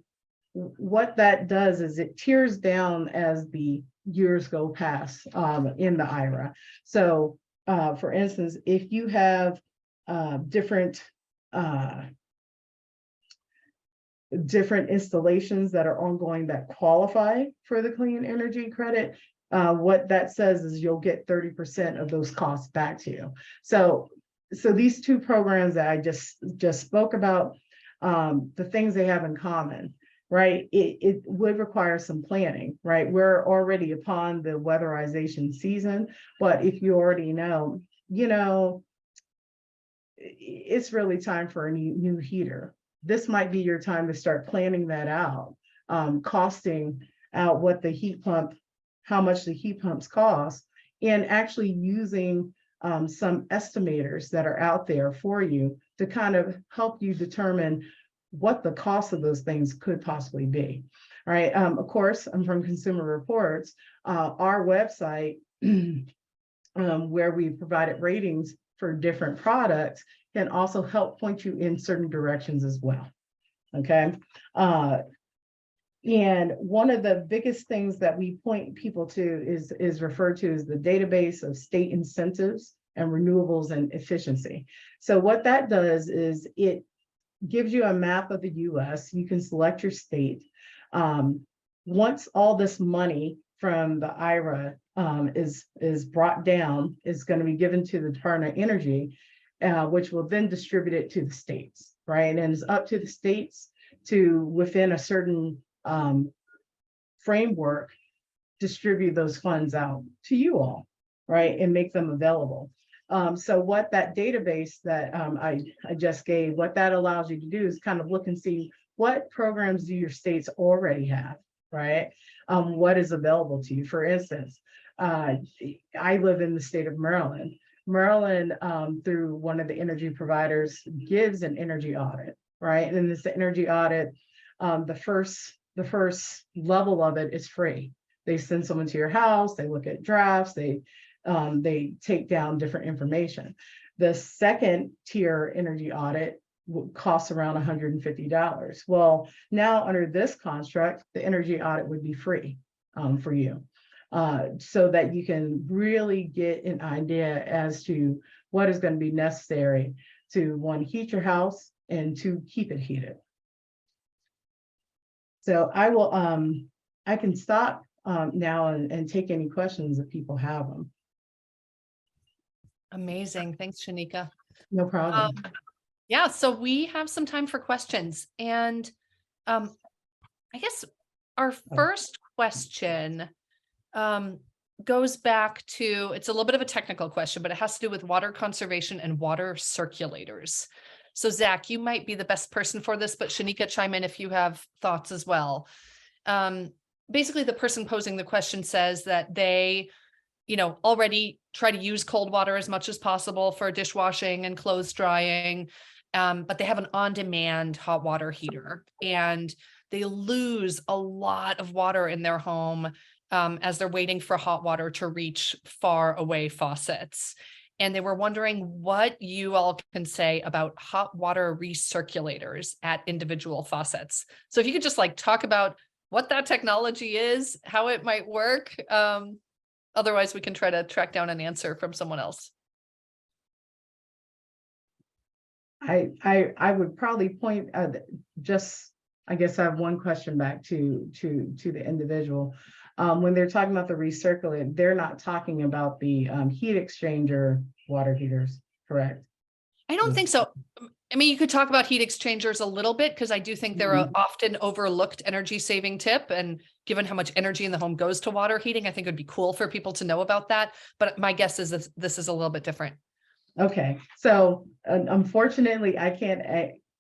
what that does is it tiers down as the years go past in the IRA. So for instance, if you have different installations that are ongoing that qualify for the clean energy credit, what that says is you'll get 30% of those costs back to you. So these two programs that I just spoke about, the things they have in common, right? It would require some planning, right? We're already upon the weatherization season, but if you already know, it's really time for a new heater. This might be your time to start planning that out, costing out what the heat pump, how much the heat pumps cost, and actually using some estimators that are out there for you to kind of help you determine what the cost of those things could possibly be. All right. Of course, I'm from Consumer Reports. Our website, where we provided ratings for different products, can also help point you in certain directions as well. Okay. And one of the biggest things that we point people to is referred to as the database of state incentives and renewables and efficiency. So what that does is it gives you a map of the US. You can select your state. Once all this money from the IRA is brought down, is going to be given to the Department of Energy, which will then distribute it to the states, right? And it's up to the states to, within a certain framework, distribute those funds out to you all, right? And make them available. So what that database that I just gave, what that allows you to do is kind of look and see what programs do your states already have, right? What is available to you. For instance, I live in the state of Maryland. Maryland, through one of the energy providers, gives an energy audit, right? And this energy audit, the first level of it is free. They send someone to your house, they look at drafts, they take down different information. The second tier energy audit costs around $150. Well, now under this construct, the energy audit would be free for you, so that you can really get an idea as to what is going to be necessary to, one, heat your house, and two, keep it heated. So I can stop now and take any questions if people have them. Amazing. Thanks, Shanika. No problem. Yeah, so we have some time for questions. And I guess our first question goes back to, it's a little bit of a technical question, but it has to do with water conservation and water circulators. So Zach, you might be the best person for this, but Shanika, chime in if you have thoughts as well. Basically, the person posing the question says that they, already try to use cold water as much as possible for dishwashing and clothes drying, but they have an on-demand hot water heater, and they lose a lot of water in their home as they're waiting for hot water to reach far away faucets. and they were wondering what you all can say about hot water recirculators at individual faucets. So if you could just like talk about what that technology is, how it might work. Otherwise, we can try to track down an answer from someone else. I would probably point I guess I have one question back to the individual. When they're talking about the recirculate, they're not talking about the heat exchanger water heaters, correct? I don't think so. I mean, you could talk about heat exchangers a little bit because I do think they're an often overlooked energy saving tip. And given how much energy in the home goes to water heating, I think it would be cool for people to know about that. But my guess is this is a little bit different. Okay, so unfortunately, I can't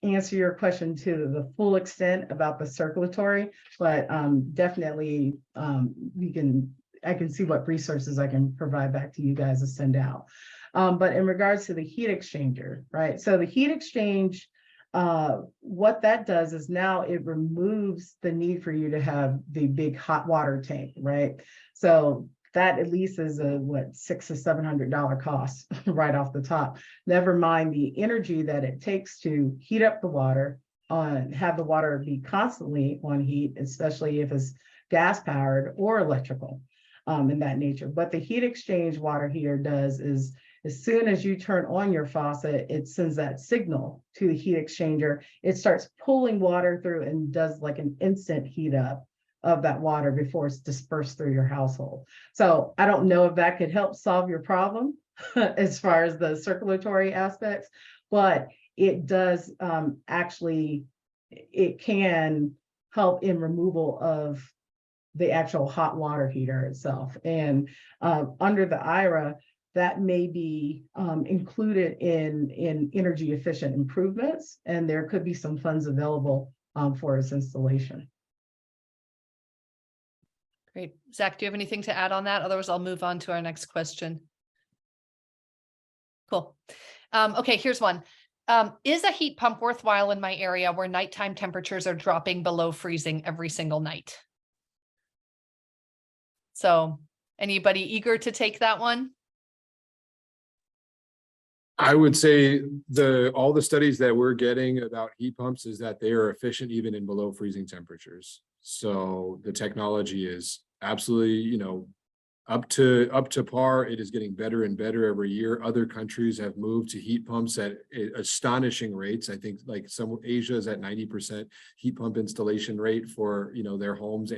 answer your question to the full extent about the circulatory, but definitely I can see what resources I can provide back to you guys to send out. But in regards to the heat exchanger, right? So the heat exchange, what that does is now it removes the need for you to have the big hot water tank, right? So that at least is a $600 to $700 cost right off the top. Never mind the energy that it takes to heat up the water, have the water be constantly on heat, especially if it's gas powered or electrical, in that nature. What the heat exchange water heater does is, as soon as you turn on your faucet, it sends that signal to the heat exchanger. It starts pulling water through and does like an instant heat up of that water before it's dispersed through your household. So I don't know if that could help solve your problem as far as the circulatory aspects, but it does actually, it can help in removal of the actual hot water heater itself. And under the IRA, that may be included in energy efficient improvements, and there could be some funds available for its installation. Great. Zach, do you have anything to add on that? Otherwise, I'll move on to our next question. Cool. Okay, here's one. Is a heat pump worthwhile in my area where nighttime temperatures are dropping below freezing every single night? So anybody eager to take that one? I would say all the studies that we're getting about heat pumps is that they are efficient even in below freezing temperatures. So the technology is absolutely, up to par. It is getting better and better every year. Other countries have moved to heat pumps at astonishing rates. I think like Asia is at 90% heat pump installation rate for their homes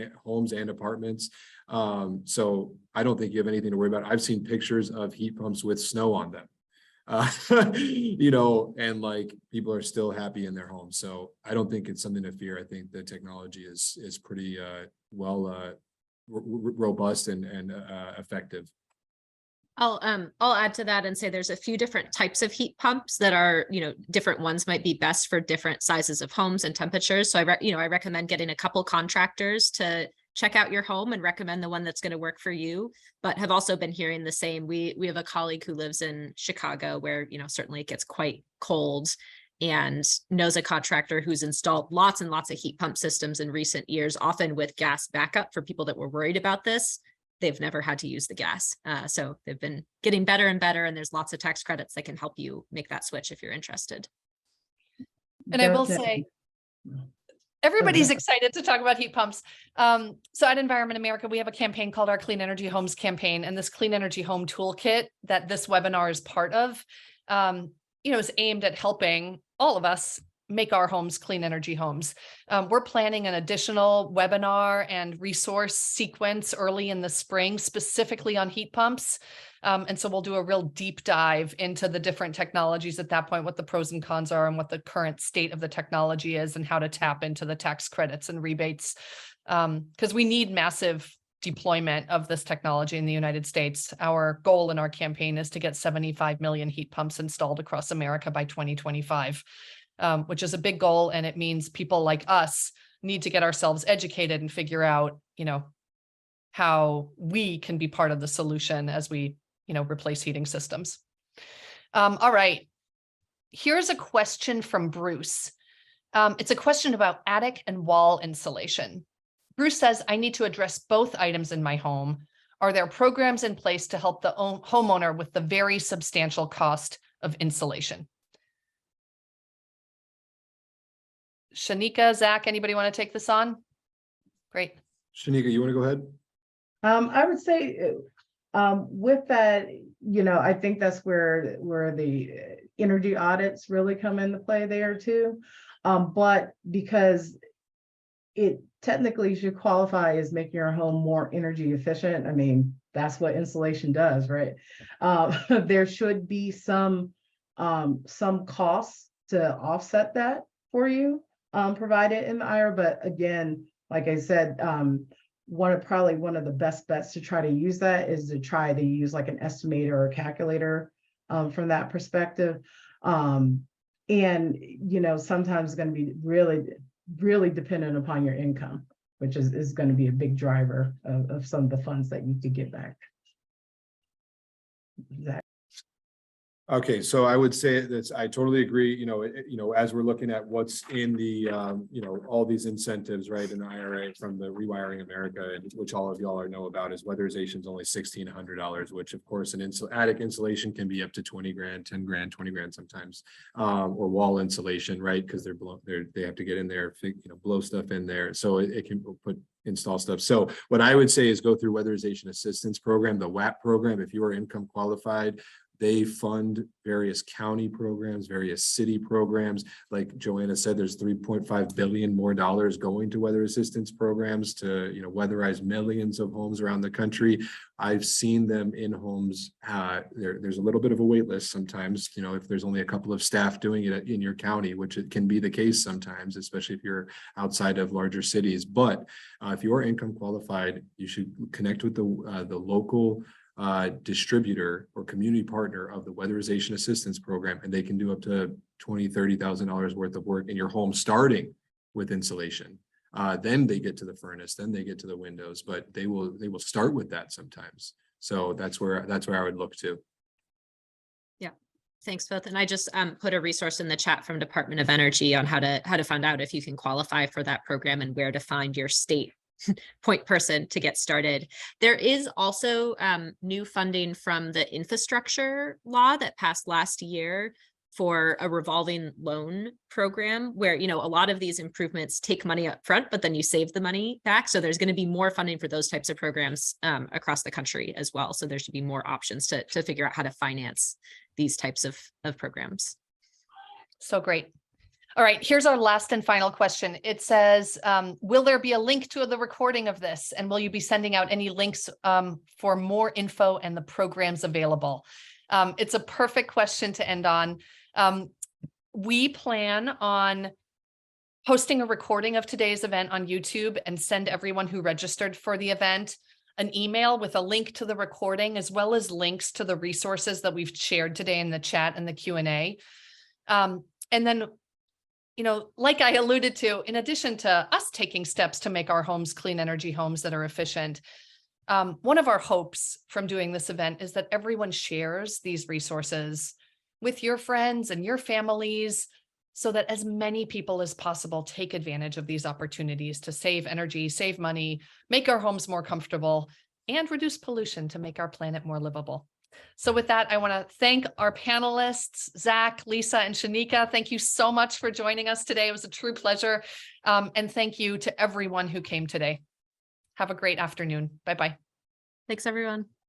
and apartments. So I don't think you have anything to worry about. I've seen pictures of heat pumps with snow on them. And like people are still happy in their homes. So I don't think it's something to fear. I think the technology is pretty robust and effective. I'll add to that and say there's a few different types of heat pumps that are, different ones might be best for different sizes of homes and temperatures. So I recommend getting a couple contractors to check out your home and recommend the one that's going to work for you, but have also been hearing the same. We have a colleague who lives in Chicago where, certainly it gets quite cold, and knows a contractor who's installed lots and lots of heat pump systems in recent years, often with gas backup for people that were worried about this. They've never had to use the gas. So they've been getting better and better, and there's lots of tax credits that can help you make that switch if you're interested. And I will say, everybody's excited to talk about heat pumps. So at Environment America, we have a campaign called our Clean Energy Homes campaign, and this Clean Energy Home Toolkit that this webinar is part of, is aimed at helping all of us make our homes clean energy homes. We're planning an additional webinar and resource sequence early in the spring, specifically on heat pumps. And so we'll do a real deep dive into the different technologies at that point, what the pros and cons are and what the current state of the technology is and how to tap into the tax credits and rebates. Because we need massive deployment of this technology in the United States. Our goal in our campaign is to get 75 million heat pumps installed across America by 2025, which is a big goal. And it means people like us need to get ourselves educated and figure out, how we can be part of the solution as we, replace heating systems. All right. Here's a question from Bruce. It's a question about attic and wall insulation. Bruce says, I need to address both items in my home. Are there programs in place to help the homeowner with the very substantial cost of insulation? Shanika, Zach, anybody want to take this on? Great. Shanika, you want to go ahead? I would say with that, I think that's where the energy audits really come into play there too. But because it technically should qualify as making your home more energy efficient. I mean, that's what insulation does, right? There should be some costs to offset that for you, provided in the IRA. But again, like I said, probably one of the best bets to try to use that is to try to use like an estimator or a calculator from that perspective. And sometimes it's going to be really dependent upon your income, which is going to be a big driver of some of the funds that you could get back. Zach. Okay, so I would say that I totally agree, as we're looking at what's in the, all these incentives, right, in the IRA from the Rewiring America, and which all of y'all know about, is weatherization is only $1,600, which of course an attic insulation can be up to 20 grand, 10 grand, 20 grand sometimes, or wall insulation, right, because they have to get in there, blow stuff in there, so it can install stuff. So what I would say is go through weatherization assistance program, the WAP program, if you are income qualified. They fund various county programs, various city programs. Like Joanna said, there's $3.5 billion more going to weather assistance programs to, weatherize millions of homes around the country. I've seen them in homes. There's a little bit of a wait list sometimes, if there's only a couple of staff doing it in your county, which it can be the case sometimes, especially if you're outside of larger cities. But if you are income qualified, you should connect with the local distributor or community partner of the weatherization assistance program, and they can do up to $20,000-$30,000 worth of work in your home, starting with insulation. Then they get to the furnace, then they get to the windows, but they will start with that sometimes. So that's where I would look to. Yeah, thanks both. And I just put a resource in the chat from Department of Energy on how to find out if you can qualify for that program and where to find your state point person to get started. There is also new funding from the infrastructure law that passed last year for a revolving loan program where, a lot of these improvements take money up front, but then you save the money back. So there's going to be more funding for those types of programs across the country as well. So there should be more options to figure out how to finance these types of programs. So great. All right, here's our last and final question. It says, will there be a link to the recording of this? And will you be sending out any links for more info and the programs available? It's a perfect question to end on. We plan on posting a recording of today's event on YouTube and send everyone who registered for the event an email with a link to the recording, as well as links to the resources that we've shared today in the chat and the Q&A. And then, like I alluded to, in addition to us taking steps to make our homes clean energy homes that are efficient, one of our hopes from doing this event is that everyone shares these resources with your friends and your families, so that as many people as possible take advantage of these opportunities to save energy, save money, make our homes more comfortable, and reduce pollution to make our planet more livable. So with that, I want to thank our panelists, Zach, Lisa, and Shanika. Thank you so much for joining us today. It was a true pleasure. And thank you to everyone who came today. Have a great afternoon. Bye-bye. Thanks, everyone.